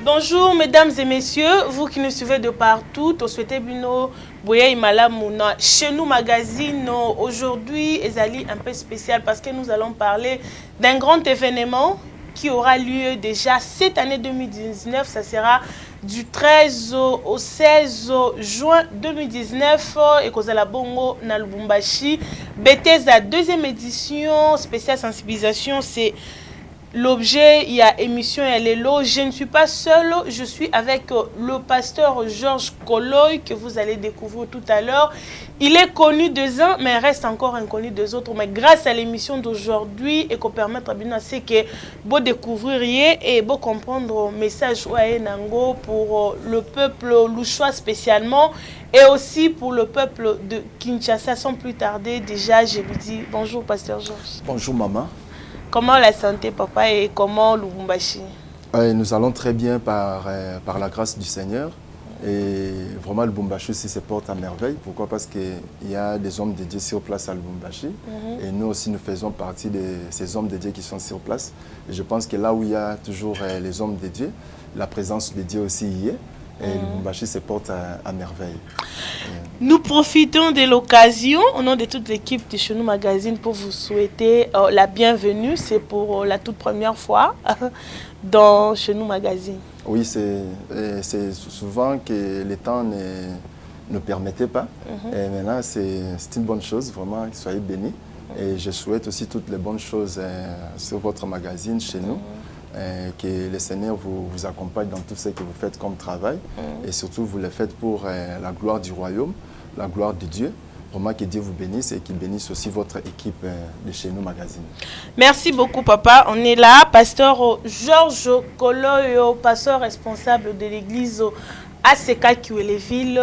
Bonjour mesdames et messieurs, vous qui nous suivez de partout, vous souhaitez Bino Boya Imalamouna. Chez nous magazine, aujourd'hui, Ezali un peu spécial parce que nous allons parler d'un grand événement qui aura lieu déjà cette année 2019. Ça sera du 13 au 16 juin 2019 et Kozala Bongo na Lubumbashi. Bethesda, deuxième édition, spéciale sensibilisation, c'est l'objet, il y a émission, il y a les lots. Je ne suis pas seule, je suis avec le pasteur Georges Koloy que vous allez découvrir tout à l'heure. Il est connu des uns, mais reste encore inconnu des autres. Mais grâce à l'émission d'aujourd'hui et qu'on permettre à bien c'est que vous découvririez et vous comprendre le message Nango pour le peuple louchois spécialement et aussi pour le peuple de Kinshasa. Sans plus tarder, déjà, je vous dis bonjour pasteur Georges. Bonjour maman. Comment la santé, papa, et comment Lubumbashi? Nous allons très bien par la grâce du Seigneur. Et vraiment, Lubumbashi aussi se porte à merveille. Pourquoi? Parce qu'il y a des hommes de Dieu sur place à Lubumbashi. Et nous aussi, nous faisons partie de ces hommes de Dieu qui sont sur place. Et je pense que là où il y a toujours les hommes de Dieu, la présence de Dieu aussi y est. Et Lubumbashi se porte à merveille. Nous profitons de l'occasion, au nom de toute l'équipe de Chenou Magazine, pour vous souhaiter la bienvenue. C'est pour la toute première fois dans Chenou Magazine. Oui, c'est souvent que le temps ne permettait pas. Et maintenant, c'est une bonne chose, vraiment, soyez bénis. Et je souhaite aussi toutes les bonnes choses sur votre magazine, chez nous. Que le Seigneur vous accompagne dans tout ce que vous faites comme travail. Et surtout, vous le faites pour la gloire du royaume, la gloire de Dieu. Vraiment que Dieu vous bénisse et qu'il bénisse aussi votre équipe de chez nous magazine. Merci beaucoup papa. On est là, pasteur Georges Koloyo, pasteur responsable de l'église ACK Kiweleville,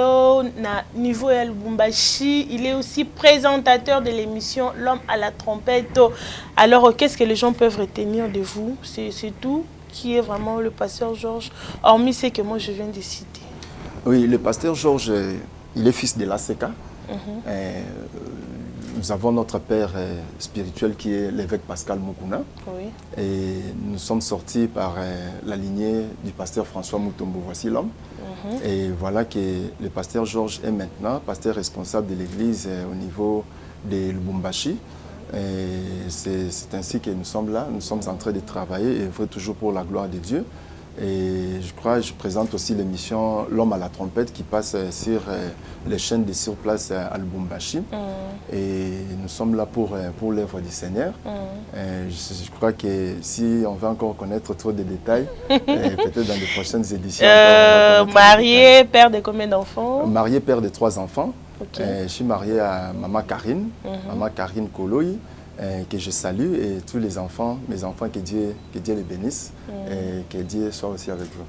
na niveau ya Lubumbashi. Il est aussi présentateur de l'émission L'homme à la trompette. Alors, qu'est-ce que les gens peuvent retenir de vous? C'est tout qui est vraiment le pasteur Georges, hormis ce que moi je viens de citer. Oui, le pasteur Georges, il est fils de l'ACK. Nous avons notre père spirituel qui est l'évêque Pascal Mukuna. Oui. Et nous sommes sortis par la lignée du pasteur François Mutombo, voici l'homme. Et voilà que le pasteur Georges est maintenant pasteur responsable de l'église au niveau de Lubumbashi. C'est ainsi que nous sommes là, nous sommes en train de travailler et œuvrer toujours pour la gloire de Dieu. Et je présente aussi l'émission L'homme à la trompette qui passe sur les chaînes de sur place à Lubumbashi. Et nous sommes là pour l'œuvre du Seigneur. Je crois que si on veut encore connaître trop de détails, peut-être dans les prochaines éditions. Marié, père de combien d'enfants? Marié, père de 3 enfants. Okay. Je suis marié à Maman Karine, Maman Karine Koloy, que je salue, et tous les enfants, mes enfants, que Dieu les bénisse et que Dieu soit aussi avec vous.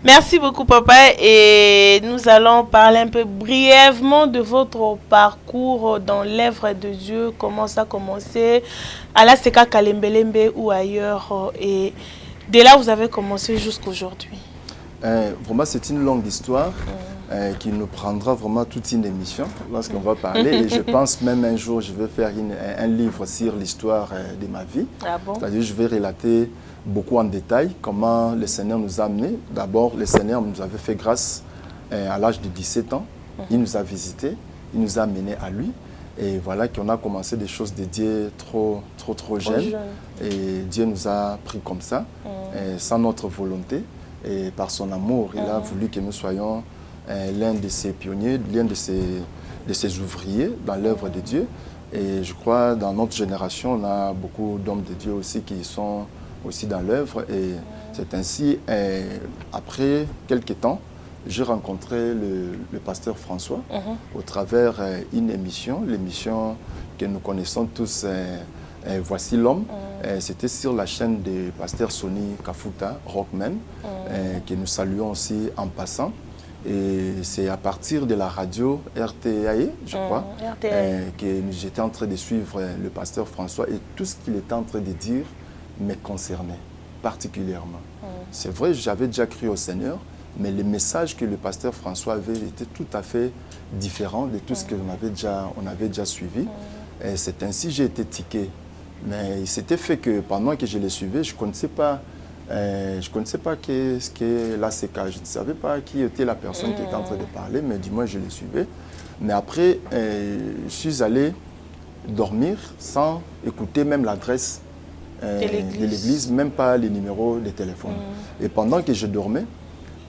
Merci beaucoup papa, et nous allons parler un peu brièvement de votre parcours dans l'œuvre de Dieu, comment ça a commencé à la Seka Kalembelembe ou ailleurs, et de là vous avez commencé jusqu'à aujourd'hui. Vraiment c'est une longue histoire. Qui nous prendra vraiment toute une émission lorsqu'on va parler. Et je pense même un jour, je vais faire un livre sur l'histoire de ma vie. Ah bon? C'est-à-dire, je vais relater beaucoup en détail comment le Seigneur nous a amenés. D'abord, le Seigneur nous avait fait grâce à l'âge de 17 ans. Il nous a visités, il nous a amenés à lui. Et voilà qu'on a commencé des choses de Dieu trop jeunes. Et Dieu nous a pris comme ça, sans notre volonté. Et par son amour, il a voulu que nous soyons l'un de ses pionniers, l'un de ses ouvriers dans l'œuvre de Dieu. Et je crois dans notre génération, on a beaucoup d'hommes de Dieu aussi qui sont aussi dans l'œuvre. Et c'est ainsi, après quelques temps, j'ai rencontré le pasteur François au travers une émission, l'émission que nous connaissons tous, Voici l'homme. C'était sur la chaîne de pasteur Sonny Kafuta, Rockman, que nous saluons aussi en passant. Et c'est à partir de la radio RTAE, je crois, que j'étais en train de suivre le pasteur François, et tout ce qu'il était en train de dire me concernait particulièrement. C'est vrai, j'avais déjà cru au Seigneur, mais le message que le pasteur François avait était tout à fait différent de tout ce qu'on avait déjà suivi. Et c'est ainsi que j'ai été tiqué. Mais il s'était fait que pendant que je les suivais, je ne connaissais pas Je ne connaissais pas ce qu'est l'ACK. Je ne savais pas qui était la personne qui était en train de parler, mais du moins je le suivais. Mais après, je suis allé dormir sans écouter même l'adresse de l'église, même pas les numéros de téléphone. Et pendant que je dormais,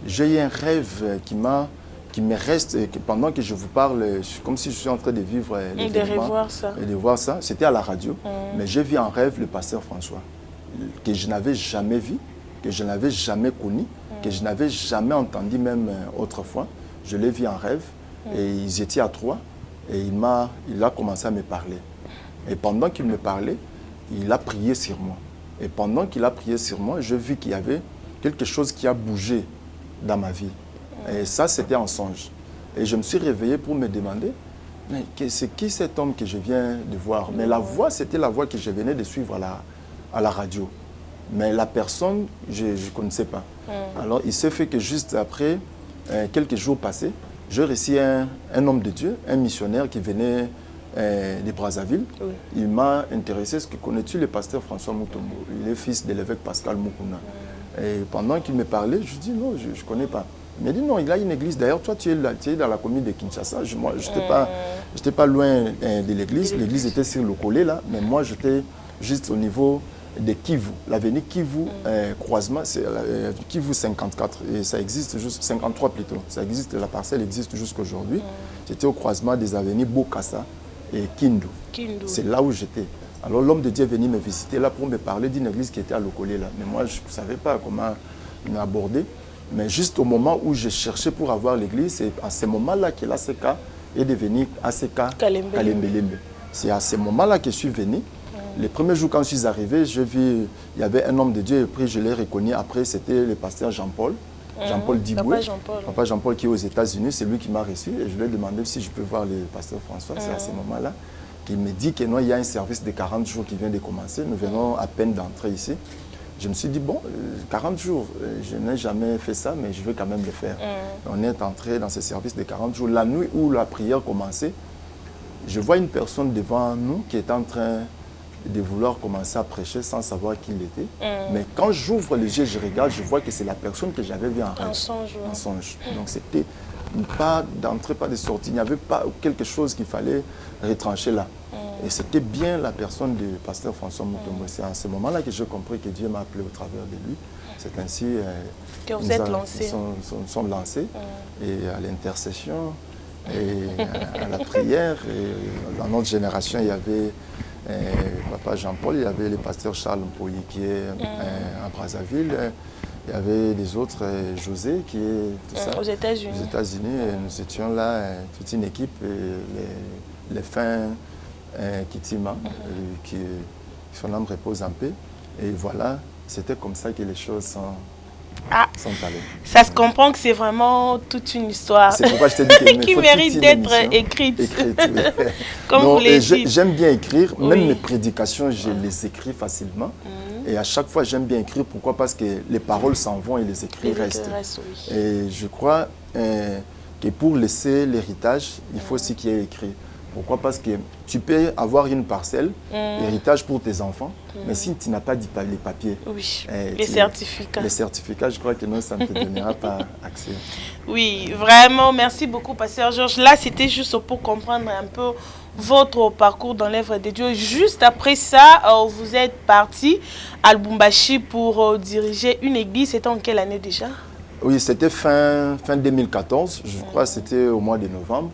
j'ai eu un rêve qui me reste, et pendant que je vous parle, comme si je suis en train de vivre l'événement. Et de voir ça. C'était à la radio, mais j'ai vu en rêve le pasteur François, que je n'avais jamais vu, que je n'avais jamais connu, que je n'avais jamais entendu même autrefois. Je l'ai vu en rêve, et ils étaient à 3, et il a commencé à me parler. Et pendant qu'il me parlait, il a prié sur moi. Et pendant qu'il a prié sur moi, j'ai vu qu'il y avait quelque chose qui a bougé dans ma vie. Et ça, c'était un songe. Et je me suis réveillé pour me demander, mais c'est qui cet homme que je viens de voir? Mais la voix, c'était la voix que je venais de suivre à la radio. Mais la personne, je ne connaissais pas. Alors, il s'est fait que juste après, quelques jours passés, j'ai reçu un homme de Dieu, un missionnaire qui venait de Brazzaville. Oui. Il m'a intéressé. Est-ce que connais-tu le pasteur François Mutombo? Il est fils de l'évêque Pascal Mukuna. Et pendant qu'il me parlait, je dis non, je ne connais pas. Il m'a dit non, il a une église. D'ailleurs, toi, tu es dans la commune de Kinshasa. Moi, je n'étais pas loin de l'église. L'église était sur le collet là, mais moi, j'étais juste au niveau de Kivu. L'avenue Kivu, croisement, c'est Kivu 54. Et ça existe juste, 53 plutôt. Ça existe, la parcelle existe jusqu'à aujourd'hui. J'étais au croisement des avenues Bokassa et Kindu. C'est là où j'étais. Alors l'homme de Dieu est venu me visiter là pour me parler d'une église qui était à Lokolé là. Mais moi, je ne savais pas comment m'aborder. Mais juste au moment où je cherchais pour avoir l'église, c'est à ce moment-là que l'ACK est devenu ACK Kalembelembe. C'est à ce moment-là que je suis venu. Les premiers jours, quand je suis arrivé, j'ai vu, il y avait un homme de Dieu, et puis je l'ai reconnu. Après, c'était le pasteur Jean-Paul. Jean-Paul Diboué. Papa Jean-Paul qui est aux États-Unis, c'est lui qui m'a reçu. Et je lui ai demandé si je peux voir le pasteur François. C'est à ce moment-là qu'il me dit que non, il y a un service de 40 jours qui vient de commencer. Nous venons à peine d'entrer ici. Je me suis dit, bon, 40 jours, je n'ai jamais fait ça, mais je vais quand même le faire. On est entré dans ce service de 40 jours. La nuit où la prière commençait, je vois une personne devant nous qui est en train de vouloir commencer à prêcher sans savoir qui il était. Mais quand j'ouvre les yeux, je regarde, je vois que c'est la personne que j'avais vue en rêve. Un songe. Donc c'était pas d'entrée, pas de sortie. Il n'y avait pas quelque chose qu'il fallait retrancher là. Et c'était bien la personne du pasteur François Mutombo. C'est à ce moment-là que j'ai compris que Dieu m'a appelé au travers de lui. C'est ainsi que vous êtes lancés. Sont lancés et à l'intercession et à la prière. Et dans notre génération, il y avait Papa Jean-Paul, il y avait le pasteur Charles Mpoyi qui est à Brazzaville. Il y avait des autres, José qui est tout ça, aux États-Unis. Aux États-Unis, nous étions là, toute une équipe, et les fins Kitima, qui son âme repose en paix. Et voilà, c'était comme ça que les choses sont allées. Ça se comprend que c'est vraiment toute une histoire. C'est pourquoi je t'ai dit qu'il qui mérite d'être écrite. Comme vous l'avez dit. J'aime bien écrire, même mes prédications, je les écris facilement. Et à chaque fois, j'aime bien écrire. Pourquoi? Parce que les paroles s'en vont et les écrits restent. Et je crois que pour laisser l'héritage, il faut aussi qu'il y ait écrit. Pourquoi? Parce que tu peux avoir une parcelle, héritage pour tes enfants, mais si tu n'as pas les papiers, les certificats. Les certificats, je crois que non, ça ne te donnera pas accès. Oui, vraiment, merci beaucoup, pasteur Georges. Là, c'était juste pour comprendre un peu votre parcours dans l'œuvre de Dieu. Juste après ça, vous êtes parti à Lubumbashi pour diriger une église. C'était en quelle année déjà? Oui, c'était fin 2014, je crois que c'était au mois de novembre.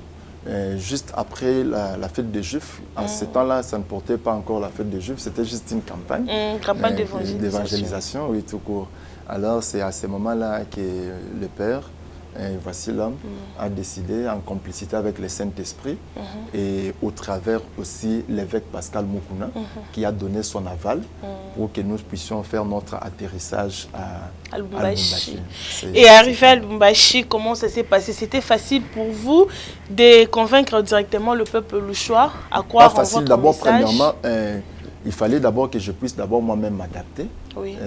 Juste après la fête des Juifs. En ce temps-là, ça ne portait pas encore la fête des Juifs, c'était juste une campagne. Campagne d'évangélisation, oui, tout court. Alors, c'est à ce moment-là que le Père, voici l'homme, a décidé, en complicité avec le Saint-Esprit, et au travers aussi l'évêque Pascal Mukuna, qui a donné son aval pour que nous puissions faire notre atterrissage à Lubumbashi. Et arrivé à Lubumbashi, comment ça s'est passé? C'était facile pour vous de convaincre directement le peuple louchois à croire en votre message? D'abord, premièrement, il fallait d'abord que je puisse d'abord moi-même m'adapter,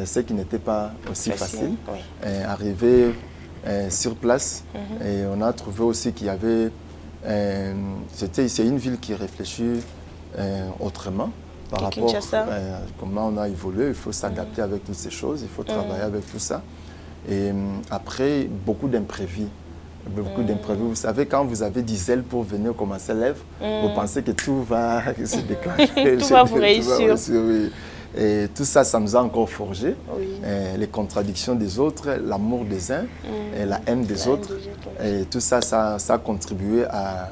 ce qui n'était pas aussi facile. Arriver sur place, et on a trouvé aussi qu'il y avait, c'est une ville qui réfléchit autrement, par rapport à comment on a évolué. Il faut s'adapter avec toutes ces choses, il faut travailler avec tout ça. Et après, beaucoup d'imprévus. Beaucoup d'imprévus. Vous savez, quand vous avez 10 ailes pour venir commencer l'œuvre, vous pensez que tout va se déclencher. Tout va vous réussir. Oui. Et tout ça, ça nous a encore forgé. Oui. Les contradictions des autres, l'amour des uns et la haine des autres. Et tout ça, ça a contribué à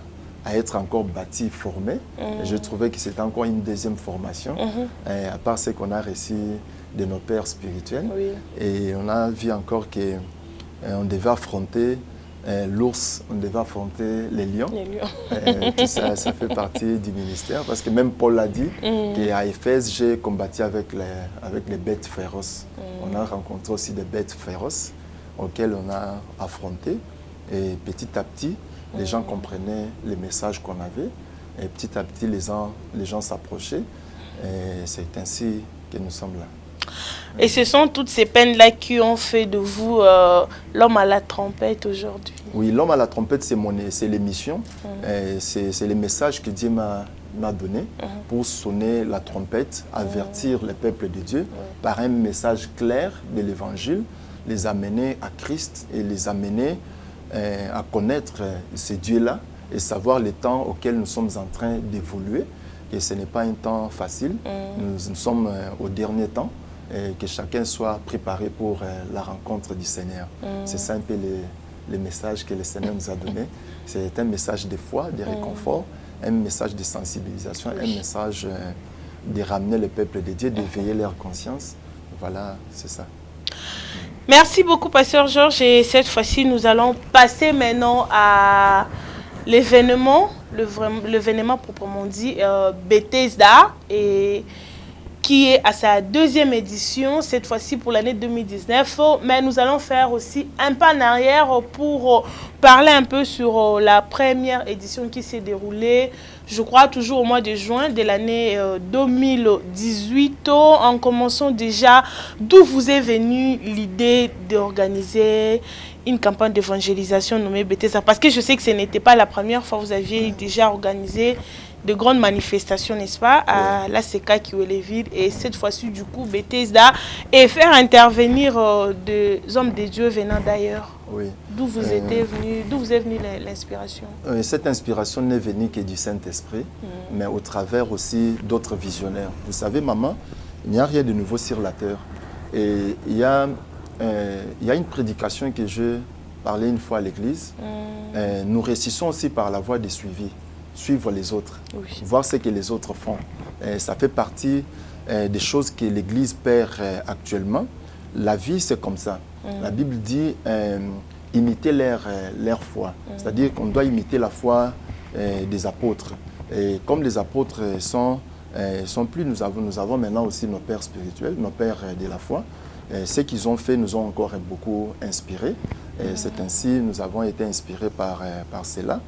être encore bâti, formé. Et je trouvais que c'était encore une deuxième formation, à part ce qu'on a reçu de nos pères spirituels. Oui. Et on a vu encore qu'on devait affronter l'ours, on devait affronter les lions. Tout ça, ça fait partie du ministère. Parce que même Paul l'a dit, qu'à Éphèse, j'ai combattu avec les bêtes féroces. On a rencontré aussi des bêtes féroces auxquelles on a affronté. Et petit à petit, les gens comprenaient les messages qu'on avait. Et petit à petit, les gens s'approchaient. Et c'est ainsi que nous sommes là. Et ce sont toutes ces peines-là qui ont fait de vous l'homme à la trompette aujourd'hui. Oui, l'homme à la trompette, c'est l'émission. C'est les messages que Dieu m'a donnés pour sonner la trompette, avertir les peuples de Dieu par un message clair de l'Évangile, les amener à Christ et les amener à connaître ce Dieu-là et savoir les temps auxquels nous sommes en train d'évoluer. Et ce n'est pas un temps facile. Nous sommes au dernier temps. Et que chacun soit préparé pour la rencontre du Seigneur. C'est ça un peu le message que le Seigneur nous a donné. C'est un message de foi, de réconfort, un message de sensibilisation, un message de ramener le peuple de Dieu, d'éveiller leur conscience. Voilà, c'est ça. Merci beaucoup, Pasteur Georges. Et cette fois-ci, nous allons passer maintenant à l'événement, l'événement proprement dit, Bethesda, et qui est à sa deuxième édition, cette fois-ci pour l'année 2019. Mais nous allons faire aussi un pas en arrière pour parler un peu sur la première édition qui s'est déroulée, je crois, toujours au mois de juin de l'année 2018. En commençant déjà, d'où vous est venue l'idée d'organiser une campagne d'évangélisation nommée Bethesda? Parce que je sais que ce n'était pas la première fois, vous aviez déjà organisé de grandes manifestations, n'est-ce pas, à la CK Kiweleville, et cette fois-ci, du coup, Bethesda, et faire intervenir des hommes de Dieu venant d'ailleurs. Oui. D'où vous est venue l'inspiration? Cette inspiration n'est venue que du Saint-Esprit, mais au travers aussi d'autres visionnaires. Vous savez, maman, il n'y a rien de nouveau sur la terre. Et il y a une prédication que je parlais une fois à l'église. Nous réussissons aussi par la voie des suivis. Suivre les autres, voir ce que les autres font. Ça fait partie des choses que l'Église perd actuellement. La vie, c'est comme ça. La Bible dit imiter leur foi. C'est-à-dire qu'on doit imiter la foi des apôtres. Et comme les apôtres sont plus, nous avons maintenant aussi nos pères spirituels, nos pères de la foi. Ce qu'ils ont fait nous ont encore beaucoup inspirés. C'est ainsi nous avons été inspirés par cela,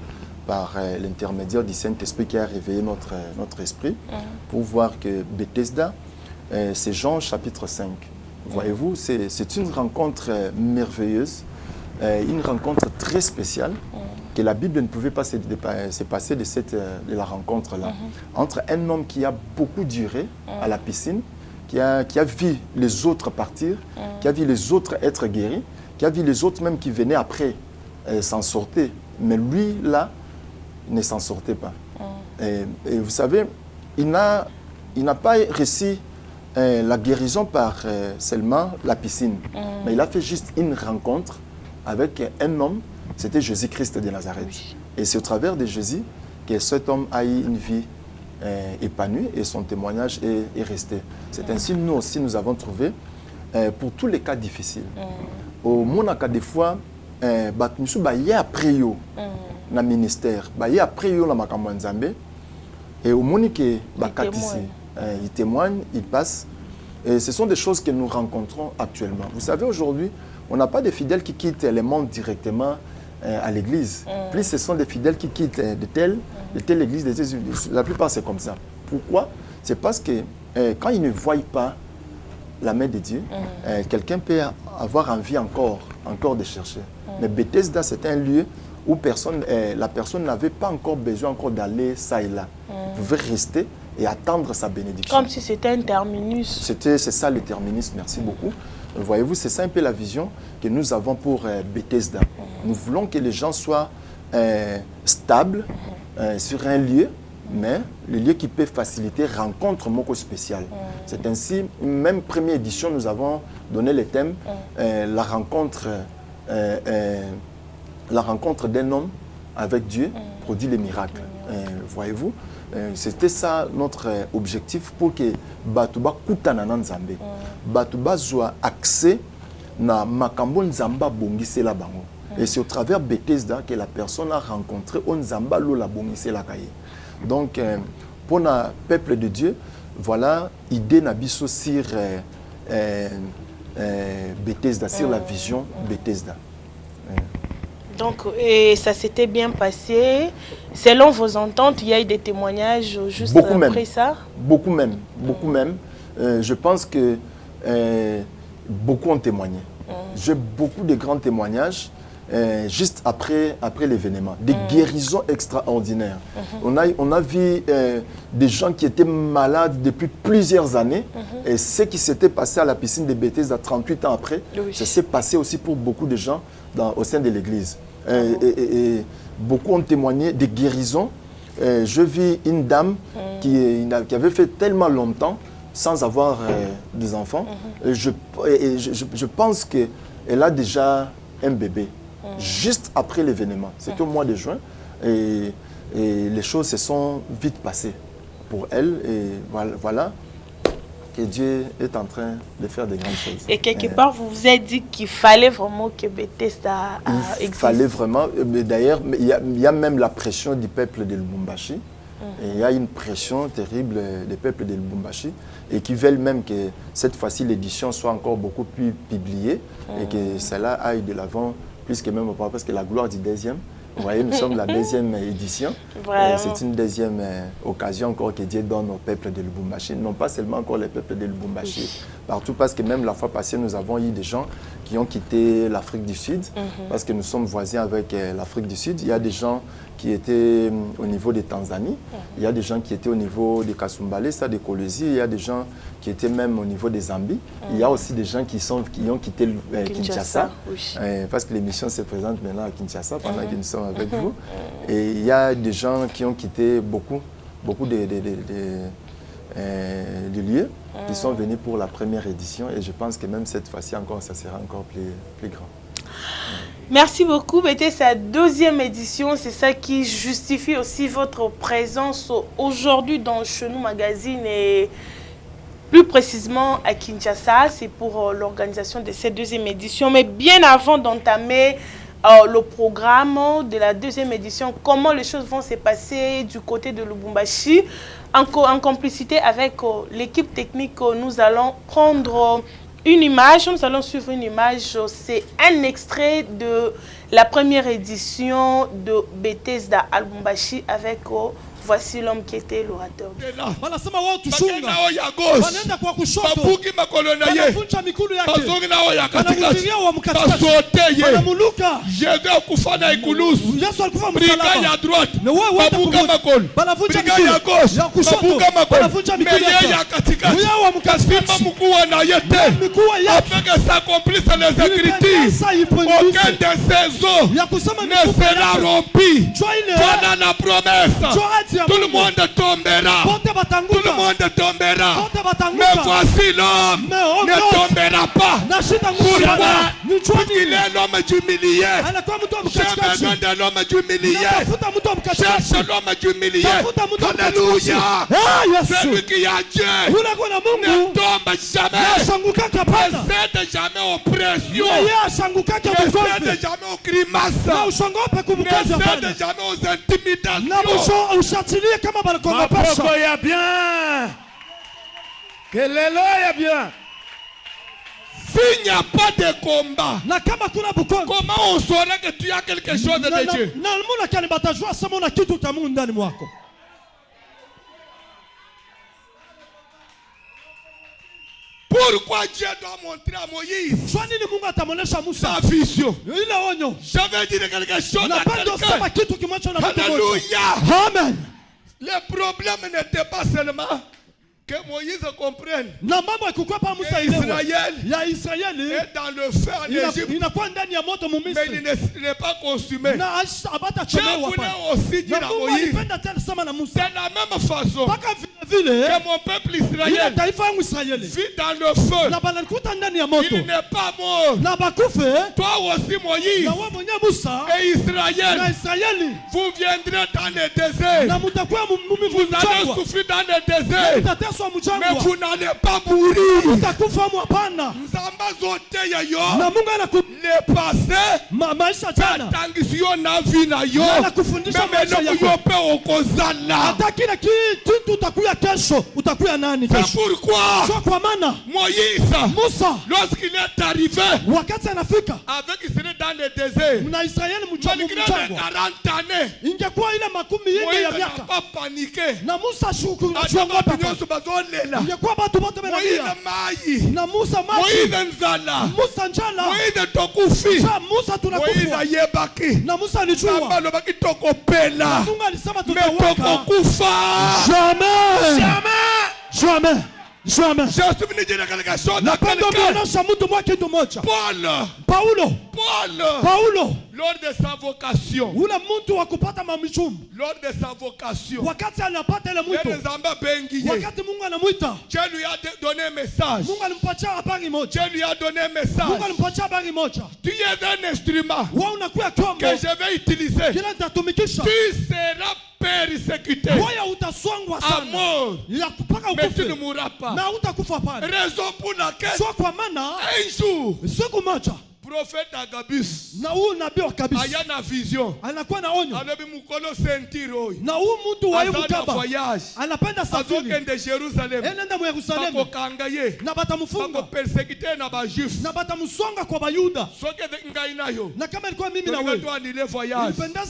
par l'intermédiaire du Saint-Esprit qui a réveillé notre esprit pour voir que Bethesda, c'est Jean chapitre 5. Voyez-vous, c'est une rencontre merveilleuse, une rencontre très spéciale que la Bible ne pouvait pas se passer de la rencontre-là. Entre un homme qui a beaucoup duré à la piscine, qui a vu les autres partir, qui a vu les autres être guéris, qui a vu les autres même qui venaient après s'en sortir. Mais lui, là, ne s'en sortait pas. Et vous savez, il n'a pas reçu la guérison par seulement la piscine. Mais il a fait juste une rencontre avec un homme, c'était Jésus-Christ de Nazareth. Et c'est au travers de Jésus que cet homme a eu une vie épanouie et son témoignage est resté. C'est ainsi nous aussi nous avons trouvé pour tous les cas difficiles. Au monde, des fois, il y a après yo na ministère, il y a après yo na makambo nzambe, et au monde qui il témoigne, il passe. Et ce sont des choses que nous rencontrons actuellement. Vous savez, aujourd'hui, on n'a pas de fidèles qui quittent le monde directement à l'église. Plus ce sont des fidèles qui quittent de telle église. La plupart, c'est comme ça. Pourquoi? C'est parce que quand ils ne voient pas la main de Dieu, quelqu'un peut avoir envie encore de chercher. Mais Bethesda, c'est un lieu où la personne n'avait pas encore besoin d'aller ça et là. Vous pouvez rester et attendre sa bénédiction. Comme si c'était un terminus. C'est ça le terminus, merci beaucoup. Voyez-vous, c'est ça un peu la vision que nous avons pour Bethesda. Nous voulons que les gens soient stables sur un lieu, mais le lieu qui peut faciliter rencontre moko spéciale. C'est ainsi, même première édition, nous avons donné le thème la rencontre d'un homme avec Dieu produit les miracles. Voyez-vous, c'était ça notre objectif pour que Batouba Koutana Nzambe. Batouba soit accès na makambo Nzamba bongise la bango. Et c'est au travers Bethesda que la personne a rencontré Nzamba la bongise la kaye. Donc pour le peuple de Dieu, voilà idée nabiso sur Bethesda, sur la vision Bethesda. Donc, et ça s'était bien passé. Selon vos ententes, il y a eu des témoignages juste beaucoup après même. ça? Beaucoup même. Je pense que beaucoup ont témoigné. J'ai beaucoup de grands témoignages juste après l'événement. Des guérisons extraordinaires. On a vu des gens qui étaient malades depuis plusieurs années. Et ce qui s'était passé à la piscine de Bethesda 38 ans après, ça s'est passé aussi pour beaucoup de gens au sein de l'église. Et beaucoup ont témoigné des guérisons. Je vis une dame qui avait fait tellement longtemps sans avoir des enfants. Je pense qu'elle a déjà un bébé. Juste après l'événement. C'était au mois de juin. Et les choses se sont vite passées pour elle. Et voilà que Dieu est en train de faire de grandes choses. Et quelque part, vous vous êtes dit qu'il fallait vraiment que Bethesda existe. Il fallait vraiment. D'ailleurs, il y a même la pression du peuple de Lubumbashi. Et il y a une pression terrible des peuples de Lubumbashi et qui veulent même que cette fois-ci l'édition soit encore beaucoup plus publiée et que cela aille de l'avant plus que même auparavant, parce que la gloire du deuxième. Vous voyez, nous sommes la deuxième édition. C'est une deuxième occasion encore que Dieu donne au peuple de Lubumbashi. Non pas seulement encore les peuples de Lubumbashi, partout, parce que même la fois passée, nous avons eu des gens qui ont quitté l'Afrique du Sud, parce que nous sommes voisins avec l'Afrique du Sud. Il y a des gens qui étaient au niveau de Tanzanie, il y a des gens qui étaient au niveau de Kasumbale, ça de Kolwezi, il y a des gens qui étaient même au niveau de Zambie. Il y a aussi des gens qui ont quitté Kinshasa, parce que l'émission se présente maintenant à Kinshasa pendant que nous sommes avec vous. Et il y a des gens qui ont quitté beaucoup de lieux qui sont venus pour la première édition et je pense que même cette fois-ci encore, ça sera encore plus grand. Merci beaucoup. C'était sa deuxième édition. C'est ça qui justifie aussi votre présence aujourd'hui dans Chenou Magazine et plus précisément à Kinshasa. C'est pour l'organisation de cette deuxième édition. Mais bien avant d'entamer le programme de la deuxième édition, comment les choses vont se passer du côté de Lubumbashi, en complicité avec l'équipe technique, nous allons prendre une image, nous allons suivre une image, c'est un extrait de la première édition de Bethesda à Lubumbashi avec voici l'homme qui était l'orateur. Tout le monde tombera. Tout le monde tombera. Mais voici l'homme ne tombera pas. Pourquoi? Il est l'homme du milieu. J'ai besoin de l'homme du milieu. Cherche l'homme du milieu. Alléluia. C'est lui qui a Dieu. Ne tombe jamais. Ne cède jamais aux pressions. Ne cède jamais aux grimaces. Ne cède jamais aux intimidations. Mapoko ya bien. Kelelo ya bien. S'il n'y a pas de combat, comment on saurait que tu as quelque chose de Dieu? Pourquoi Dieu doit montrer à Moïse sa vision? Je vais dire quelque chose à quelqu'un. Alléluia. Amen. Le problème n'était pas seulement que Moïse comprenne Israël est dans le feu en Égypte, mais il n'est pas consumé. Dieu voulait aussi dire à Moïse, c'est la même façon que mon peuple Israël vit dans le feu. Il n'est pas mort. Toi aussi Moïse et Israël, vous viendrez dans le désert. Vous allez souffrir dans le désert. Mais vous n'allez pas mourir. Nzamba zote ya yo. Le passé. Attention na vie na yo. Mais yo pe okozala. C'est pourquoi Moïse, lorsqu'il est arrivé avec Israël dans le désert, malgré les 40 années, Moïse n'a pas paniqué. Moïse nzala, Moïse tokufi, Moïse yebaki, Namba lobaki tokopela, mais tokokufa. Jamais. Je suis venu dire quelque chose à quelqu'un. Paul, lors de sa vocation, Dieu lui a donné un message. Tu es un instrument que je vais utiliser. Tu seras persécuté à mort, mais tu ne mourras pas. Raison pour laquelle un jour prophète Agabus ayana vision alobi mukolo sentiro azana voyage azokende Jérusalem bakokanga ye bako persécuter na ba juif soki ngai na yo to anile voyage alobi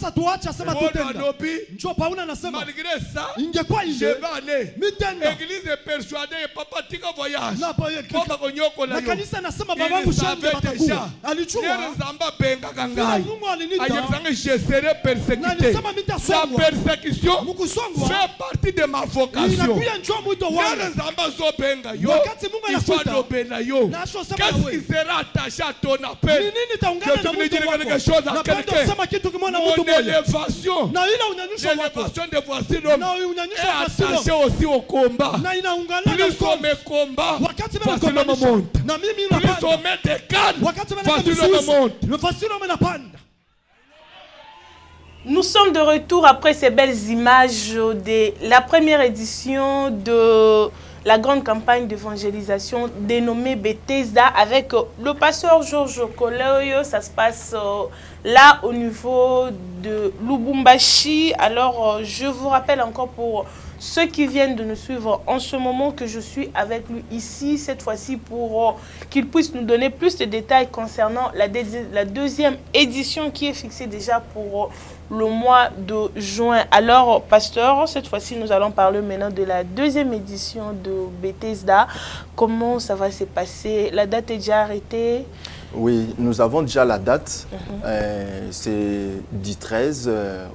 malgré ça je vais aller l'église est persuadée papa tika voyage papa konyokola yo il savait déjà je serai persécuté. La persécution fait partie de ma vocation. Qu'est-ce qui sera attaché à ton appel? Je te dire quelque chose à quelqu'un. Mon élévation de voici l'homme est attachée aussi au combat. Plus on me combat, voici l'homme monte. Plus on met des cannes, nous sommes de retour après ces belles images de la première édition de la grande campagne d'évangélisation dénommée Bethesda avec le pasteur Georges Koleoyo. Ça se passe là au niveau de Lubumbashi. Alors je vous rappelle encore pour ceux qui viennent de nous suivre en ce moment que je suis avec lui ici, cette fois-ci pour qu'il puisse nous donner plus de détails concernant la deuxième édition qui est fixée déjà pour le mois de juin. Alors, pasteur, cette fois-ci, nous allons parler maintenant de la deuxième édition de Bethesda. Comment ça va se passer? La date est déjà arrêtée? Oui, nous avons déjà la date. C'est du 13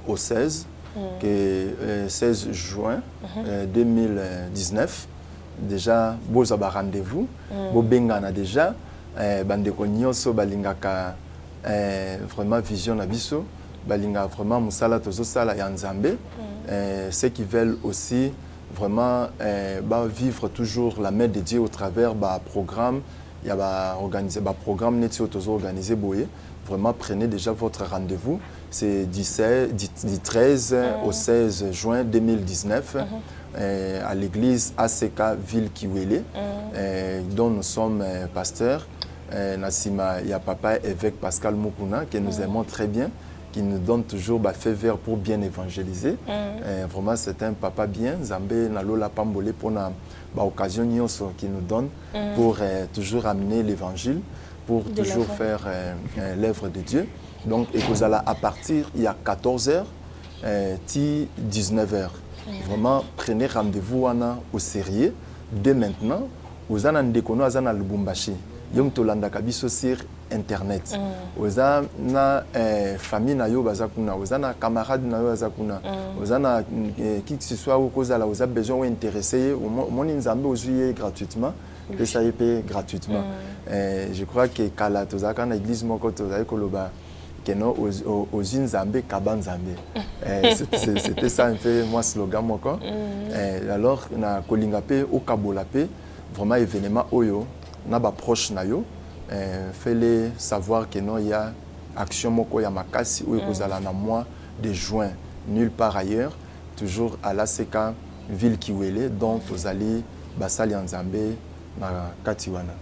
au 16. Que 16 juin 2019 déjà vous avez rendez-vous vous bengana déjà bandeko nyonso balingaka vraiment vision na biso balinga vraiment musala tozo sala ya nzambe ceux qui veulent aussi vraiment vivre toujours la main de Dieu au travers programme il y a organiser programme netio tozo organiser boye. Vraiment, prenez déjà votre rendez-vous. C'est du 13 au 16 juin 2019 à l'église ACK Ville Kiwele, dont nous sommes pasteurs. Nassima, il y a papa évêque Pascal Mukuna qui nous aimons très bien, qui nous donne toujours feu vert pour bien évangéliser. Vraiment, c'est un papa bien. Zambé Nalola Pambole pour l'occasion qui nous donne pour toujours amener l'évangile, pour toujours faire l'œuvre de Dieu. Donc, et vous allez à partir, il y a 14h, 19h. Vraiment, prenez rendez-vous au sérieux dès maintenant. Vous allez en déconner à Lubumbashi. Yom Tolanda Kabiso sur internet oza na famille na yo baza kuna oza na camarade na yo baza kuna oza na qui que ce soit okozala oza besoin ou intéressé omoni nzambe ozwi gratuitement et ça y paye gratuitement je crois que kala tozaka na église moko tozali koloba keno ozwi nzambe kaba nzambe c'était ça un peu moi slogan moko alors na kolinga pe okabola pe vraiment événement oyo na ba proche na yo fait-les savoir que non il y a action moko ya makasi ou ekozala na mois de juin nulle part ailleurs toujours à la Seka ville Kiwele donc ozali basali nzambe na katiwana.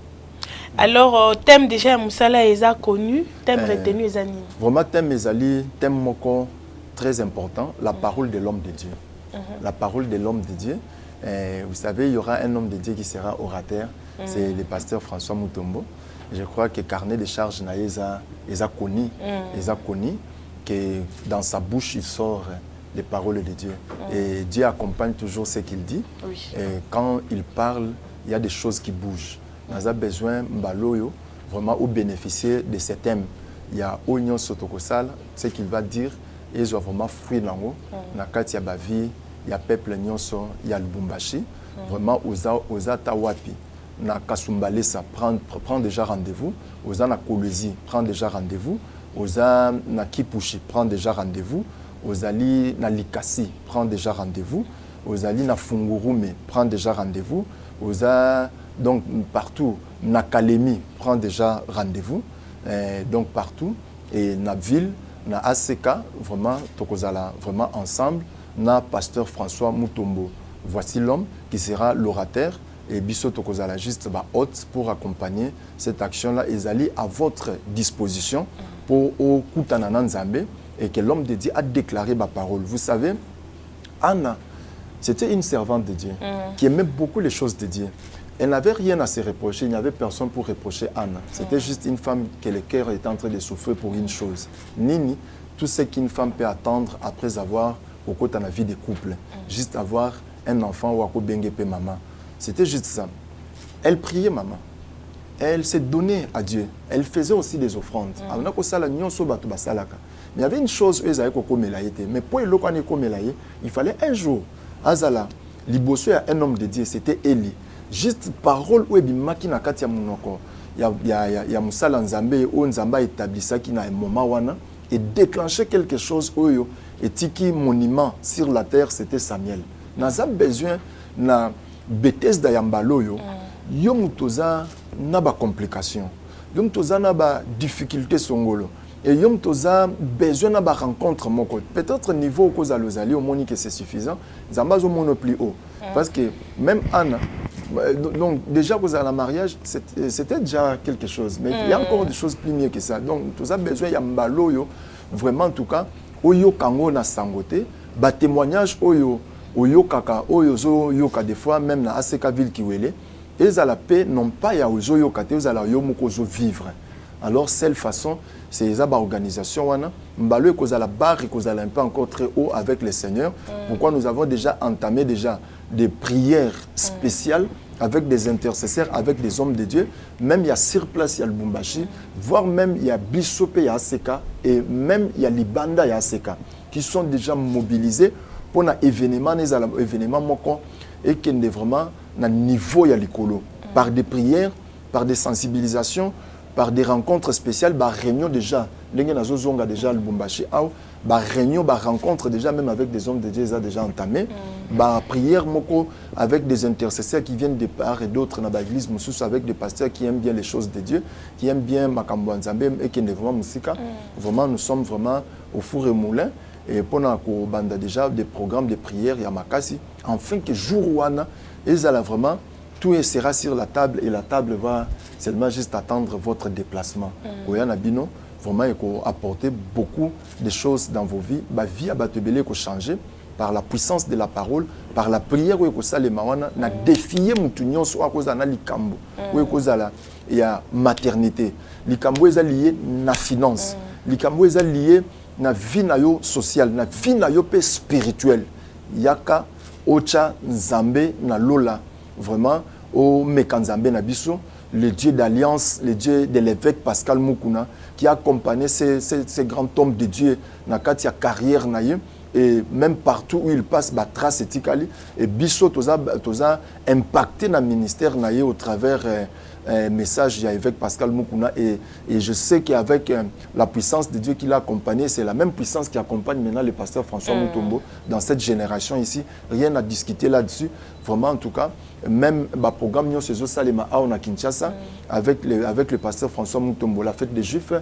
Alors thème déjà musala eza connu thème retenu eza nini? Vraiment thème ezali thème moko très important, la parole de l'homme de Dieu. La parole de l'homme de Dieu. Vous savez, il y aura un homme de Dieu qui sera orateur, c'est le pasteur François Mutombo. Je crois que carnet de charges est connu, que dans sa bouche il sort les paroles de Dieu. Et Dieu accompagne toujours ce qu'il dit. Oui. Et quand il parle, il y a des choses qui bougent. Nous avons besoin mbaloyo vraiment au bénéficier de ce thème. Il y a Oignon Sotokosal, ce qu'il va dire, et ils ont vraiment fruit dans l'eau. Nakati ya bavi, il y a peuple nyonso, il y a Lubumbashi. Vraiment, oza tawapi. Na Kasumbalesa, prend déjà rendez-vous. Oza na Kolwezi, prend déjà rendez-vous. Oza na Kipushi, prend déjà rendez-vous. Ozali na Likasi, prend déjà rendez-vous. Ozali na Fungurume, prend déjà rendez-vous. Oza donc partout, na Kalemi, prend déjà rendez-vous. Donc partout. Et na ville, na ACK, vraiment, tokozala vraiment ensemble. Na pasteur François Mutombo. Voici l'homme qui sera l'orateur. Et Bisso Tokozala juste hôte pour accompagner cette action-là. Ils allaient à votre disposition pour au Koutanana Nzambe et que l'homme de Dieu a déclaré ma parole. Vous savez, Anna, c'était une servante de Dieu qui aimait beaucoup les choses de Dieu. Elle n'avait rien à se reprocher, il n'y avait personne pour reprocher Anna. C'était juste une femme que le cœur était en train de souffrir pour une chose. Nini, tout ce qu'une femme peut attendre après avoir au côté de la vie de couple, juste avoir un enfant ou à bengepe maman. C'était juste ça. Elle priait maman. Elle s'est donnée à Dieu. Elle faisait aussi des offrandes. Mais il y avait une chose, mais pour il fallait un jour, Azala, liboso ya un homme de Dieu, c'était Eli. Juste parole où ebimaki na kati ya munoko. Ya musala nzambe o nzamba établissa qui na un moment wana et déclencher quelque chose oyo et tiki monument sur la terre, c'était Samuel. N'a besoin na Bethesda yambaloyo yo mutoza na ba complication. Yo mutoza na ba difficulté songolo. Et yo mutoza besoin na ba rencontre moko. Peut-être niveau cause à l'ozali au moni que c'est suffisant. Zamba zo mono plus haut. Parce que même Anna donc déjà cause à la mariage c'était déjà quelque chose mais il y a encore des choses plus mieux que ça. Donc tu as besoin yambaloyo vraiment en tout cas oyo kango na sangote ba témoignage oyo kaka oyo yoka des fois même na ACK ville Kiwele et à la paix non pas ya ozo yoka te za la yo moko zo vivre. Alors cette façon c'est ça organisation wana mbalo ko za la barre ko za la un peu encore très haut avec le Seigneur. Pourquoi nous avons déjà entamé des prières spéciales avec des intercesseurs, avec des hommes de Dieu, même il y a sur place il y a le Lubumbashi, voire même il y a Bissope il y a ACK et même il y a Libanda il y a ACK qui sont déjà mobilisés pour un événement, et qui est vraiment à niveau ya likolo par des prières, par des sensibilisations, par des rencontres spéciales, par réunions déjà. Zonga déjà le Lubumbashi, par réunions, par rencontres déjà même avec des hommes de Dieu déjà entamé, par prières moko avec des intercesseurs qui viennent de part et d'autres dans l'église, avec des pasteurs qui aiment bien les choses de Dieu, qui aiment bien Makambo Nzambe et qui est vraiment musika. Vraiment nous sommes vraiment au four et moulin. Et pendant qu'on bande déjà des programmes de prière, il y a Makasi, afin que jour où ils allaient vraiment, tout sera sur la table et la table va seulement juste attendre votre déplacement. Oyana Bino, vraiment, il faut apporter beaucoup de choses dans vos vies. La vie a changé par la puissance de la parole, par la prière, où il a défié Moutounion, soit à cause de l'ikambo, il y a maternité. L'ikambo est lié à la finance. L'ikambo est lié na vie na yo sociale, na vie na yo pe spirituelle. Yaka ocha nzambe na lola vraiment o mekanzambe na biso le Dieu d'alliance, le Dieu de l'évêque Pascal Mukuna, qui a accompagné ces grands hommes de Dieu dans la carrière. Et même partout où il passe, bah, trace etikali. Et Bisso, tout ça impacté dans le ministère au travers message avec Pascal Mukuna. Et je sais qu'avec la puissance de Dieu qui l'a accompagné, c'est la même puissance qui accompagne maintenant le pasteur François Mutombo dans cette génération ici. Rien à discuter là-dessus. Vraiment, en tout cas, même le programme Nyo Sezo Salema à Kinshasa, avec le pasteur François Mutombo, la fête des Juifs,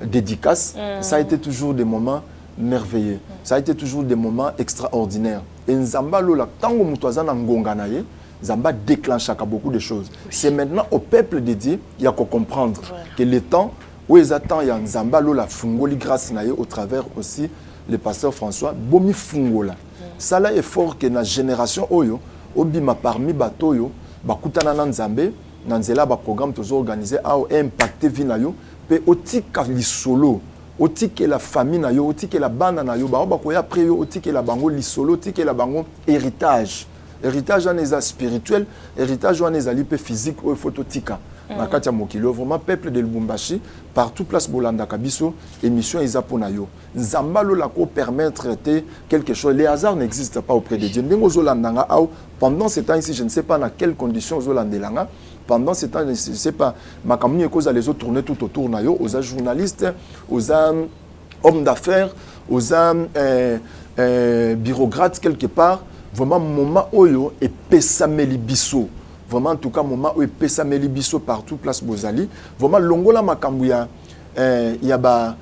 dédicace, ça a été toujours des moments merveilleux. Ça a été toujours des moments extraordinaires. Et Nzamba, tant que Moutouazan a ngonganaye, Zamba déclenche beaucoup de choses. Oui. C'est maintenant au peuple de Dieu, il y a qu'à comprendre que le temps où ils attendent, il y a Nzamba, la fungoli grâce au travers aussi le pasteur François, bomi fungola. Ça là est fort que la génération oyo, obima parmi batoyo, bakutana na Nzambe, nanzela ba programme toujours organisé a impacté vie na yo, pe otika lisolo, otike la famille na yo, otike la banda na yo, ba koya après yo, otike la bango lisolo, otike la bango héritage. Héritage en est spirituel, héritage en est lié physique ou phototika. Nakatia Mokilo, vraiment peuple de Lubumbashi, partout place Bolanda Kabiso, émission Isaponayo. Nzambalo la ko permettre de quelque chose. Les hasards n'existent pas auprès de Dieu. Pendant ce temps ici, je ne sais pas dans quelles conditions Zolandelanga. Pendant ce temps, je ne sais pas, ma campagne cause les autres tourner tout autour nayo, aux journalistes, aux hommes d'affaires, aux bureaucrates quelque part. Vraiment, moment oyo et pesameli biso. Vraiment, en tout cas, moment où pesameli biso partout, place Bozali. Vraiment, longola makambuya, il y a ba,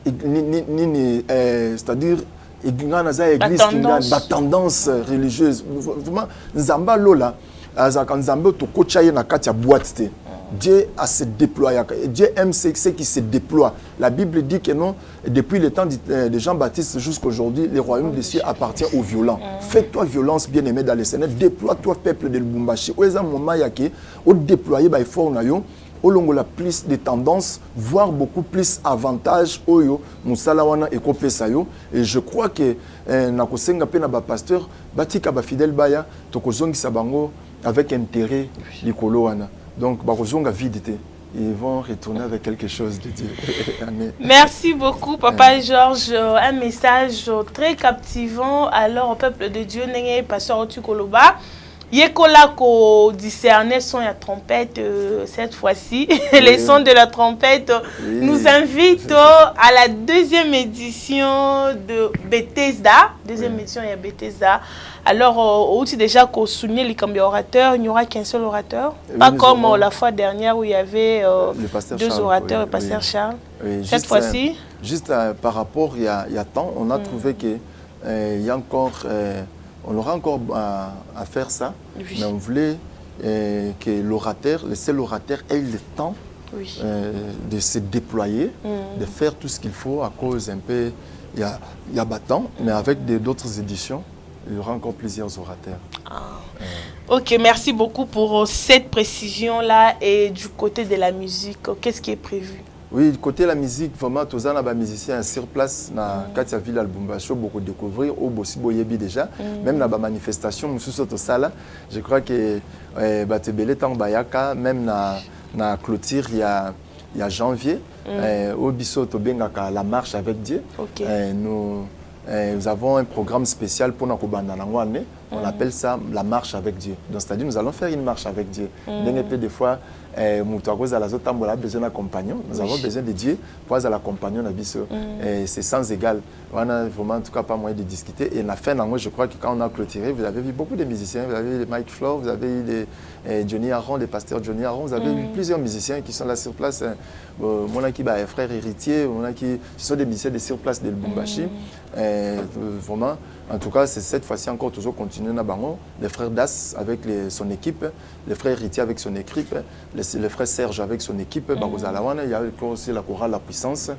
c'est-à-dire, il y a une tendance religieuse. Vraiment, Nzamba lola, Nzamba to kochaye na katia boîte. Dieu a se déployé. Dieu aime ce qui se déploie. La Bible dit que non, depuis le temps de Jean-Baptiste jusqu'à aujourd'hui, le royaume des cieux appartient aux violents. Fais-toi violence, bien-aimé dans le Seigneur. Déploie-toi, peuple de Lubumbashi. Au moment où déployer, il faut au long de plus de tendances, voire beaucoup plus avantages. Et je crois que Nakosenga Pena pasteur, Batika Bafidel Baya, Tokozongi Sabango, avec intérêt, Nikoloana. Donc, ils vont retourner avec quelque chose de Dieu. Merci beaucoup, Papa Georges. Un message très captivant. Alors, au peuple de Dieu, pasteur Otukoloba. Yekola ko discerner son la trompette cette fois-ci. Oui. Les sons de la trompette nous invitent à la deuxième édition de Bethesda. Deuxième édition, il y a Bethesda. Alors, aussi déjà qu'on souligne les cambia orateurs, il n'y aura qu'un seul orateur. Oui, pas comme la fois dernière où il y avait deux Charles, orateurs, le pasteur Charles. Oui, cette fois-ci. Juste par rapport, il y a temps, on a trouvé qu'il y a encore... on aura encore à faire ça, mais on voulait que l'orateur, le seul orateur, ait le temps de se déployer, de faire tout ce qu'il faut à cause un peu, il y a battant, mais avec d'autres éditions, il y aura encore plusieurs orateurs. Ok, merci beaucoup pour cette précision-là. Et du côté de la musique, qu'est-ce qui est prévu? Oui, du côté de la musique, vraiment, tous les musiciens sur place, dans Katia Ville, Lubumbashi, beaucoup découvrir, au Bossibo Yebi déjà, même dans la manifestation, je crois que Batebele Tangbayaka, même dans la clôture, il y a janvier, au Bisso Tobengaka, la marche avec Dieu. Nous avons un programme spécial pour notre année. On appelle ça la marche avec Dieu. Donc, c'est-à-dire nous allons faire une marche avec Dieu. Des fois, nous avons besoin d'un compagnon. Nous avons besoin de Dieu pour l'accompagner. C'est sans égal. On n'a vraiment en tout cas pas moyen de discuter. Et la fin, je crois que quand on a clôturé, vous avez vu beaucoup de musiciens. Vous avez eu Mike Flore, vous avez eu Johnny Aron, le pasteur Johnny Aron. Vous avez eu plusieurs musiciens qui sont là sur place. Mon frère héritier, ce sont des musiciens de sur place de Lubumbashi. Vraiment, en tout cas, c'est cette fois-ci encore toujours continuer na bango. Le frère Das avec son équipe, le frère héritier avec son équipe, le frère Serge avec son équipe. Il y a aussi la chorale La Puissance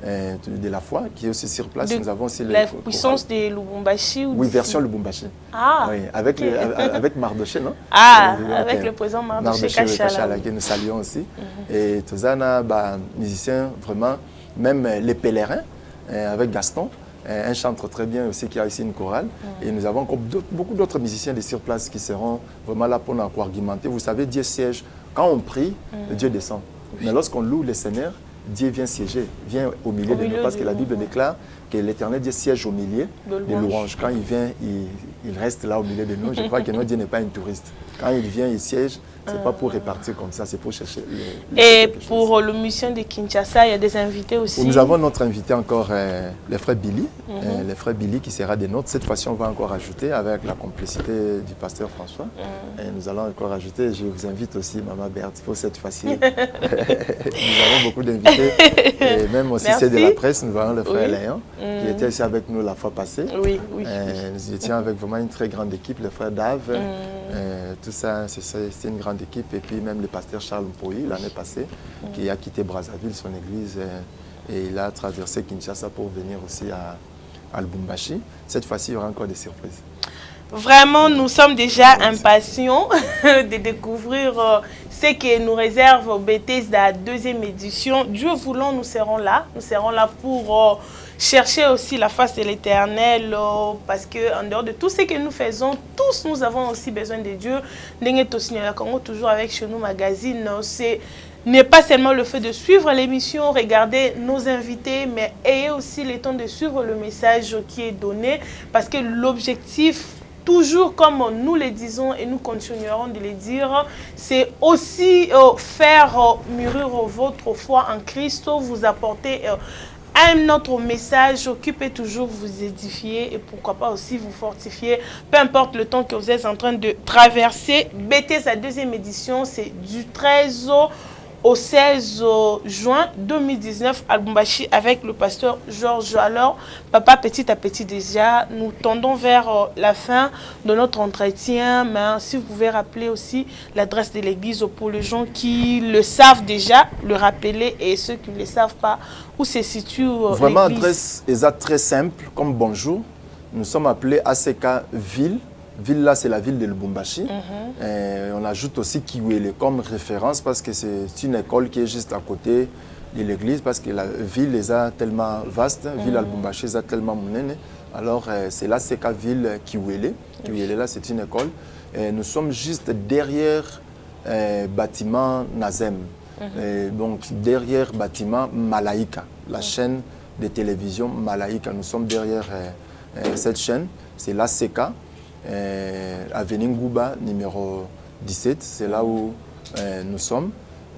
de la foi qui est aussi sur place. Nous avons aussi la puissance de Lubumbashi. Oui, version Lubumbashi. Oui, avec Mardoché, non? Avec le président Mardoché Kachala. Que nous saluons aussi. Et tous les musiciens, vraiment, même les pèlerins, avec Gaston. un chantre très bien aussi qui a ici une chorale. Et nous avons encore beaucoup d'autres musiciens de sur place qui seront vraiment là pour argumenter. Vous savez, Dieu siège. Quand on prie, Dieu descend. Mais lorsqu'on loue le Seigneur, Dieu vient siéger, vient au milieu de nous. Parce que la Bible déclare que l'Éternel Dieu siège au milieu des louanges. Quand il vient, il reste là au milieu de nous. Je crois que notre Dieu n'est pas un touriste. Quand il vient, il siège. Ce n'est pas pour répartir comme ça, c'est pour chercher. Et pour le mission de Kinshasa, il y a des invités aussi. Nous avons notre invité encore, les frères Billy. Les frères Billy qui sera des nôtres. Cette fois-ci, on va encore ajouter avec la complicité du pasteur François. Et nous allons encore ajouter, je vous invite aussi, Maman Berthe, pour cette fois-ci. Nous avons beaucoup d'invités. Et même aussi, c'est de la presse. Nous avons le frère Léon, qui était ici avec nous la fois passée. Oui. Nous étions avec vraiment une très grande équipe, le frère Dave. Tout ça, c'est une grande équipe. Et puis même le pasteur Charles Mpoyi, l'année passée, qui a quitté Brazzaville, son église, et il a traversé Kinshasa pour venir aussi à Lubumbashi. Cette fois-ci, il y aura encore des surprises. Vraiment, nous sommes déjà impatients de découvrir ce que nous réserve Bethesda deuxième édition. Dieu voulant, nous serons là. Nous serons là pour chercher aussi la face de l'Éternel, parce qu'en dehors de tout ce que nous faisons, tous nous avons aussi besoin de Dieu. Toujours avec Chez Nous Magazine, n'est pas seulement le fait de suivre l'émission, regarder nos invités, mais ayez aussi le temps de suivre le message qui est donné, parce que l'objectif, toujours comme nous le disons et nous continuerons de le dire, c'est aussi faire mûrir votre foi en Christ, vous apporter un autre message qui peut toujours vous édifier et pourquoi pas aussi vous fortifier, peu importe le temps que vous êtes en train de traverser. Bethesda deuxième édition, c'est du 13 au 16 juin 2019 à Lubumbashi avec le pasteur Georges. Alors, papa, petit à petit déjà, nous tendons vers la fin de notre entretien. Mais si vous pouvez rappeler aussi l'adresse de l'église pour les gens qui le savent déjà, le rappeler, et ceux qui ne le savent pas, où se situe l'église. Vraiment, adresse exacte très simple, comme bonjour. Nous sommes appelés ACK Ville. Ville là, c'est la ville de Lubumbashi. On ajoute aussi Kiwele comme référence parce que c'est une école qui est juste à côté de l'église, parce que la ville est tellement vaste, ville à Lubumbashi est tellement monnaie. Alors c'est là, c'est la ville Kiwele. Kiwele là, c'est une école. Et nous sommes juste derrière bâtiment Nazem. Donc derrière bâtiment Malaika, la chaîne de télévision Malaika. Nous sommes derrière cette chaîne, c'est l'ACK. Avenue Ngouba, numéro 17, c'est là où nous sommes.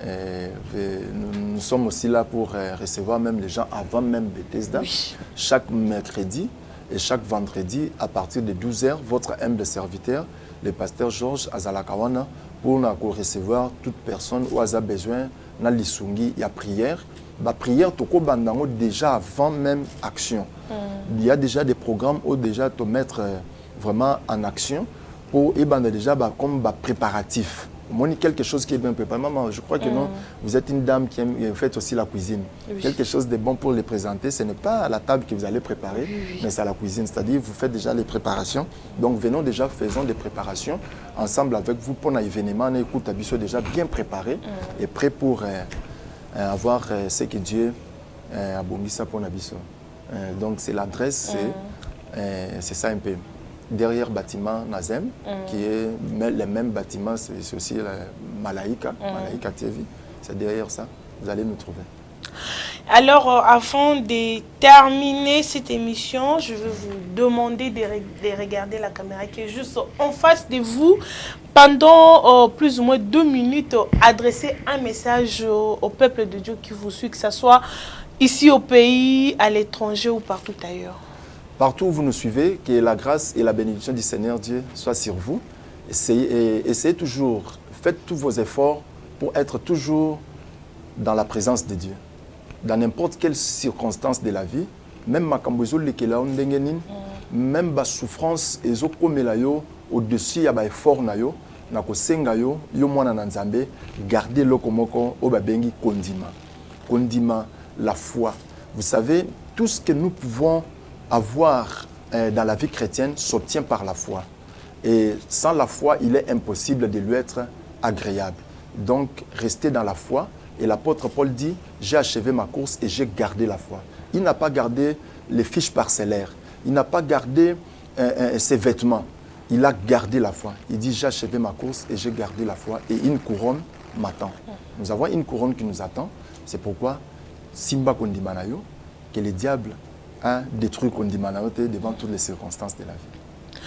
Nous sommes aussi là pour recevoir même les gens avant même Bethesda. Chaque mercredi et chaque vendredi, à partir de 12h, votre humble serviteur, le pasteur Georges Azalakawana, pour nous recevoir toute personne où a besoin na lisungi, il y a prière. La prière, déjà avant même action. Il y a déjà des programmes où déjà te mettre vraiment en action pour déjà comme préparatif. Quelque chose qui est bien préparé. Maman, je crois que non, vous êtes une dame qui aime, vous faites aussi la cuisine. Quelque chose de bon pour les présenter, ce n'est pas à la table que vous allez préparer, mais c'est à la cuisine. C'est-à-dire vous faites déjà les préparations. Donc venons déjà, faisons des préparations ensemble avec vous pour un événement. On écoute Abisso déjà bien préparé et prêt pour avoir ce que Dieu a bombé ça pour Abisso. Donc c'est l'adresse, c'est ça un peu. Derrière bâtiment Nazem, qui est le même bâtiment, c'est aussi la Malaika, Malaika TV. C'est derrière ça, vous allez nous trouver. Alors, avant de terminer cette émission, je vais vous demander de regarder la caméra qui est juste en face de vous. Pendant plus ou moins 2 minutes, adresser un message au peuple de Dieu qui vous suit, que ce soit ici au pays, à l'étranger ou partout ailleurs. Partout où vous nous suivez, que la grâce et la bénédiction du Seigneur Dieu soient sur vous. Essayez toujours, faites tous vos efforts pour être toujours dans la présence de Dieu. Dans n'importe quelle circonstance de la vie, même ma kambozo lekela ondengenin, même ba souffrance ezo komela yo au-dessus ya ba effort na yo, na kosenga yo yo mwana na Nzambe, gardez lokomoko o ba bengi kondima. Kondima, la foi. Vous savez, tout ce que nous pouvons avoir dans la vie chrétienne s'obtient par la foi. Et sans la foi, il est impossible de lui être agréable. Donc, restez dans la foi. Et l'apôtre Paul dit, j'ai achevé ma course et j'ai gardé la foi. Il n'a pas gardé les fiches parcellaires. Il n'a pas gardé ses vêtements. Il a gardé la foi. Il dit, j'ai achevé ma course et j'ai gardé la foi. Et une couronne m'attend. Nous avons une couronne qui nous attend. C'est pourquoi, Simba Kondimanayo, que le diable a détruit Kondimanayo devant toutes les circonstances de la vie.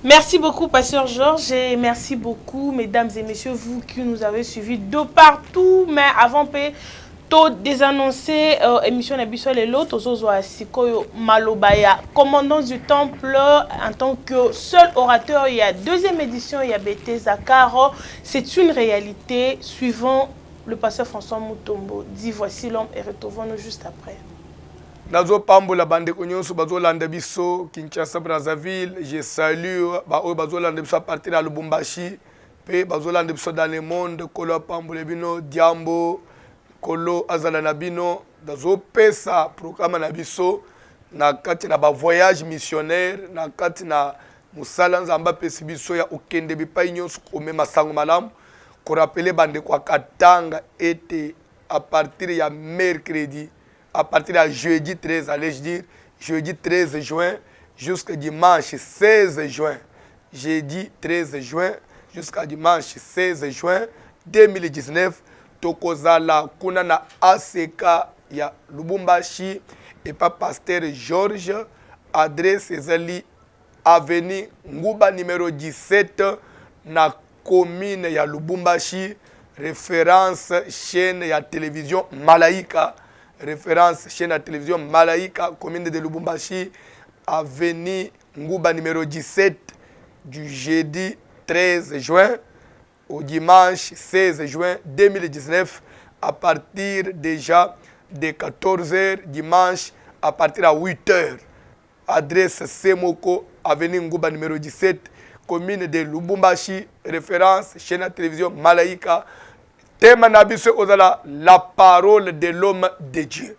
Merci beaucoup, Pasteur Georges, et merci beaucoup, mesdames et messieurs, vous qui nous avez suivis de partout. Mais avant de désannoncer émission Nabisol et l'autre, aux Sikoyo Malobaya, commandant du temple, en tant que seul orateur, il y a deuxième édition, il y a BT Zakaro. C'est une réalité. Suivant le pasteur François Mutombo, dit voici l'homme et retrouvons-nous juste après. Nazo pambola bande konyonso bazolanda biso Kinshasa Brazzaville, je salue oyo bazolanda biso à partir de Lubumbashi pe bazolanda biso dans le monde kolo pambola bino Diambo kolo azala na bino dazo pesa programme na biso na kati na ba voyage missionnaire na kati na musala nzamba pesi biso ya okende bipai nyonso komema sango malamu ko rappeler bande kwa katanga ete à partir ya mercredi, à partir de jeudi 13, allez-je dire, jeudi 13 juin jusqu'à dimanche 16 juin. Jeudi 13 juin jusqu'à dimanche 16 juin 2019, tokozala kuna na ACK ya Lubumbashi et pas pasteur Georges, adresse ezali avenue Nguba numéro 17 na commune ya Lubumbashi, référence chaîne ya télévision Malaika. Référence chaîne à télévision Malaika, commune de Lubumbashi, avenue Nguba numéro 17, du jeudi 13 juin au dimanche 16 juin 2019, à partir déjà de 14h, dimanche à partir à 8h. Adresse Semoko, avenue Nguba numéro 17, commune de Lubumbashi, référence chaîne à télévision Malaika. Thème nabiso ozala la parole de l'homme de Dieu.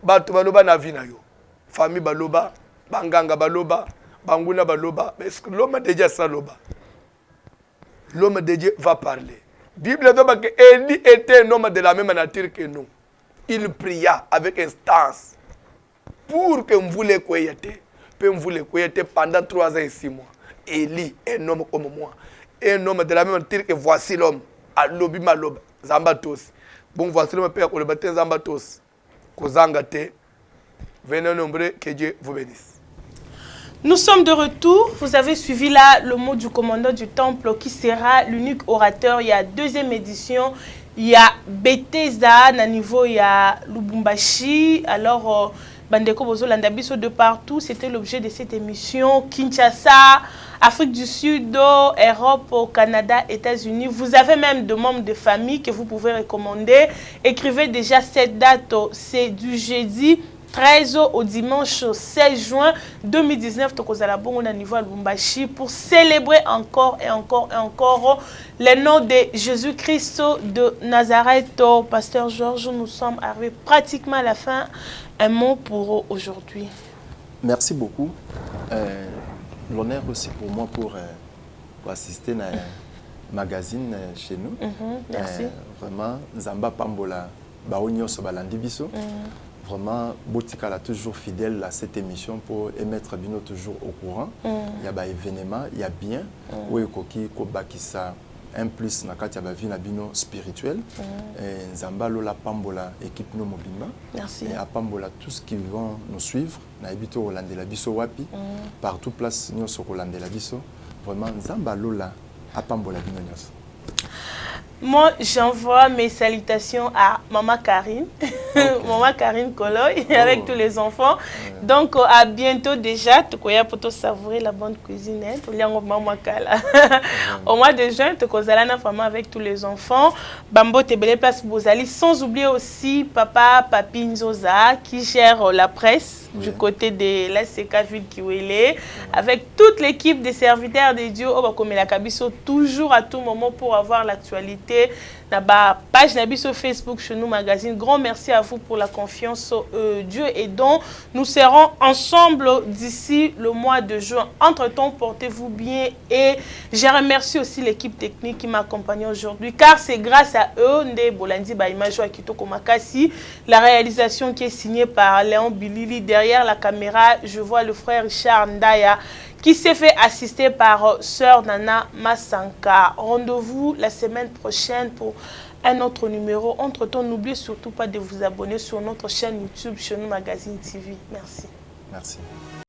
Bato baloba na vie na yo. Famille baloba, banganga baloba, banguna baloba. Mais est-ce que l'homme de Dieu ça loba? L'homme de Dieu va parler. Bible dit que Élie était un homme de la même nature que nous. Il pria avec instance pour que vous le croyiez. Pendant 3 ans et 6 mois. Élie, un homme comme moi, un homme de la même nature que voici l'homme. Alobi maloba zambatos. Bon, voici le père le baptême zambatos. Kozangate. Venez nombreux, que Dieu vous bénisse. Nous sommes de retour. Vous avez suivi là le mot du commandant du temple qui sera l'unique orateur. Il y a deuxième édition. Il y a Bethesda, à niveau il y a Lubumbashi. Alors, Bandeko Bozo Landabiso de partout. C'était l'objet de cette émission. Kinshasa, Afrique du Sud, Europe, Canada, États-Unis. Vous avez même des membres de famille que vous pouvez recommander. Écrivez déjà cette date. C'est du jeudi 13 au dimanche 16 juin 2019. Tokozalabon au niveau à Lubumbashi pour célébrer encore et encore et encore le nom de Jésus-Christ de Nazareth. Pasteur Georges, nous sommes arrivés pratiquement à la fin. Un mot pour aujourd'hui. Merci beaucoup. L'honneur aussi pour moi pour assister à un magazine chez nous. Merci. Vraiment, Zamba Pambola, Baonyo Sobalandi Biso. Vraiment, Botika est toujours fidèle à cette émission pour émettre Bino toujours au courant. Il y a des événements, il y a bien. Où il y a un plus na kati ya vie na bino spirituel. Zamba Lola Pambola équipe no mobimba. Merci. Et à Pambola tous qui vont nous suivre na ebito Rolande la biso wapi partout place nyoso Rolande la biso. Vraiment Zamba Lola à Pambola bino nyoso. Moi, j'envoie mes salutations à Maman Karine, Maman Karine Koloy, avec tous les enfants. Donc, à bientôt déjà. Tu peux pour te savourer la bonne cuisine. Au mois de juin, tu peux avec tous les enfants. Bambo Tebele Place Bozali. Sans oublier aussi Papa Papi Nzoza qui gère la presse du côté de la CK Ville Kiwele. Avec toute l'équipe des serviteurs de Dieu. Toujours à tout moment pour avoir l'actualité. La page Nabiso Facebook chez nous magazine. Grand merci à vous pour la confiance. Dieu est don. Nous serons ensemble d'ici le mois de juin. Entre-temps, portez-vous bien et je remercie aussi l'équipe technique qui m'a accompagné aujourd'hui car c'est grâce à eux, Nde Bolandi Baïmajo Akito Komakasi, la réalisation qui est signée par Léon Bilili derrière derrière la caméra, je vois le frère Richard Ndaya qui s'est fait assister par sœur Nana Masanka. Rendez-vous la semaine prochaine pour un autre numéro. Entre-temps, n'oubliez surtout pas de vous abonner sur notre chaîne YouTube Chenou Magazine TV. Merci. Merci.